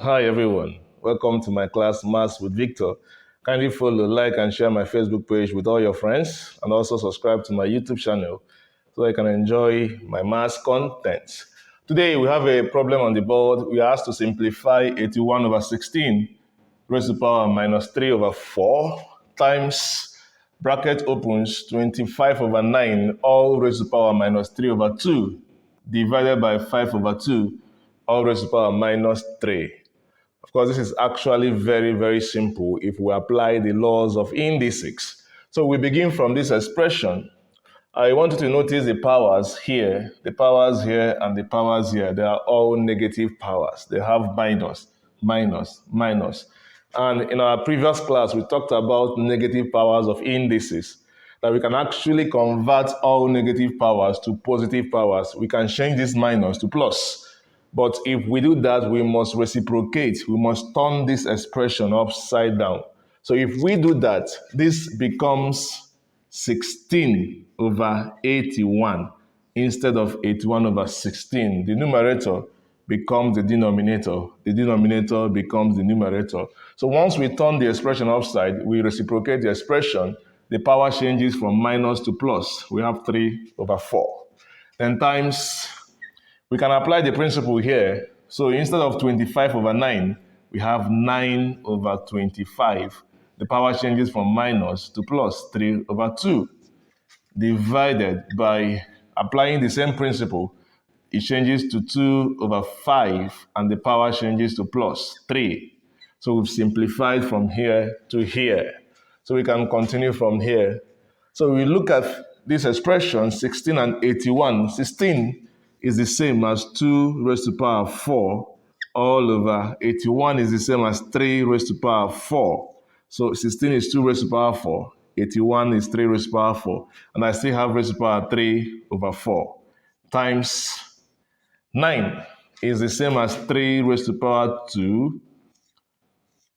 Hi everyone, welcome to my class Maths with Victor. Kindly follow, like and share my Facebook page with all your friends and also subscribe to my YouTube channel so you can enjoy my maths content. Today we have a problem on the board. We are asked to simplify 81 over 16 raised to the power minus 3 over 4 times bracket opens 25 over 9 all raised to the power minus 3 over 2 divided by 5 over 2 all raised to the power minus 3. Of course, this is actually very, very simple if we apply the laws of indices. So we begin from this expression. I want you to notice the powers here, and the powers here. They are all negative powers. They have minus, minus, minus. And in our previous class, we talked about negative powers of indices, that we can actually convert all negative powers to positive powers. We can change this minus to plus. But if we do that, we must reciprocate. We must turn this expression upside down. So if we do that, this becomes 16 over 81 instead of 81 over 16. The numerator becomes the denominator. The denominator becomes the numerator. So once we turn the expression upside, we reciprocate the expression. The power changes from minus to plus. We have 3 over 4. Then times. We can apply the principle here. So instead of 25 over 9, we have 9 over 25. The power changes from minus to plus 3 over 2. Divided by applying the same principle, it changes to 2 over 5, and the power changes to plus 3. So we've simplified from here to here. So we can continue from here. So we look at this expression, 16 and 81. 16 is the same as 2 raised to the power 4 all over 81 is the same as 3 raised to the power 4. So 16 is 2 raised to the power 4. 81 is 3 raised to the power 4. And I still have raised to the power 3 over 4. Times 9 is the same as 3 raised to the power 2.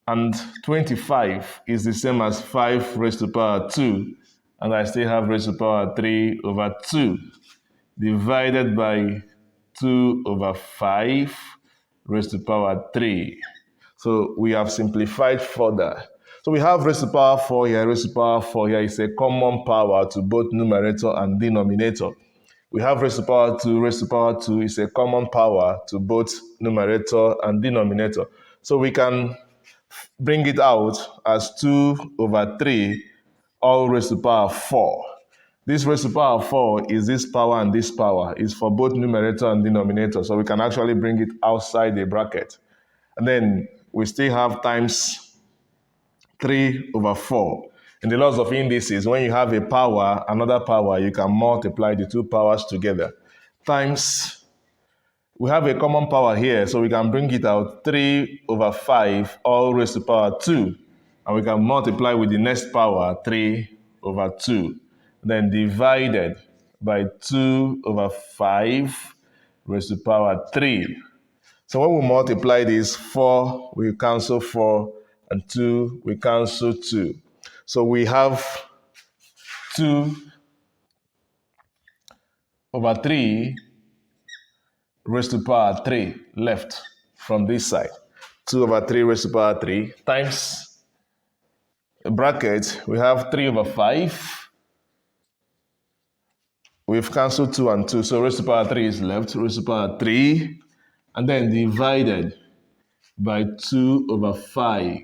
And 25 is the same as 5 raised to the power 2. And I still have raised to the power 3 over 2. Divided by 2 over 5 raised to the power 3. So we have simplified further. So we have raised to the power 4 here, raised to the power 4 here. It's a common power to both numerator and denominator. We have raised to the power 2, raised to the power 2. It's a common power to both numerator and denominator. So we can bring it out as 2 over 3 all raised to the power 4. This raised to the power 4 is this power and this power. It's for both numerator and denominator. So we can actually bring it outside the bracket. And then we still have times 3 over 4. In the laws of indices, when you have a power, another power, you can multiply the two powers together. Times, we have a common power here, so we can bring it out 3 over 5 all raised to the power 2. And we can multiply with the next power 3 over 2. Then divided by 2 over 5 raised to the power 3. So when we multiply this, 4, we cancel 4, and 2, we cancel 2. So we have 2 over 3 raised to the power 3 left from this side. 2 over 3 raised to the power 3 times a bracket, we have 3 over 5. We've cancelled 2 and 2, so raised to the power 3 is left, raised to the power 3, and then divided by 2 over 5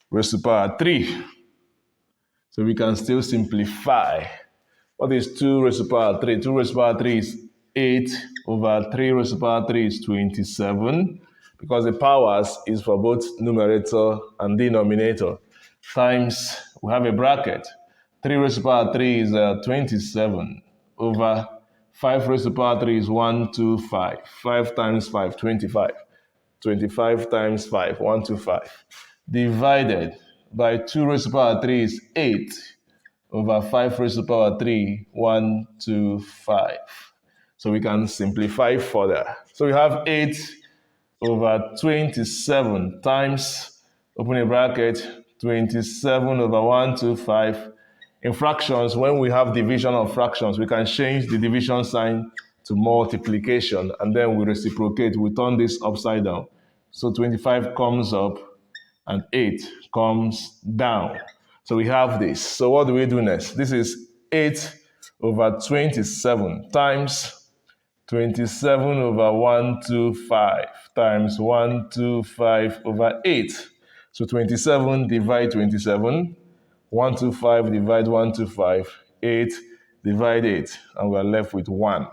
raised to the power 3. So we can still simplify. What is 2 raised to the power 3? 2 raised to the power 3 is 8 over 3 raised to the power 3 is 27, because the powers is for both numerator and denominator. Times, we have a bracket. 3 raised to the power 3 is 27 over 5 raised to the power 3 is 125. 5 times 5, 25. 25 times 5, 125. Divided by 2 raised to the power 3 is 8 over 5 raised to the power 3, 125. So we can simplify further. So we have 8 over 27 times, open a bracket, 27 over 125. In fractions, when we have division of fractions, we can change the division sign to multiplication, and then we reciprocate, we turn this upside down. So 25 comes up and 8 comes down. So we have this. So what do we do next? This is 8 over 27 times 27 over 125 times 125 over 8. So 27 divide 27, 125 divide 125, 8 divide 8, and we're left with 1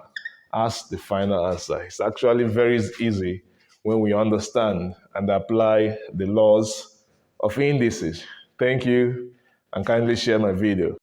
as the final answer. It's actually very easy when we understand and apply the laws of indices. Thank you, and kindly share my video.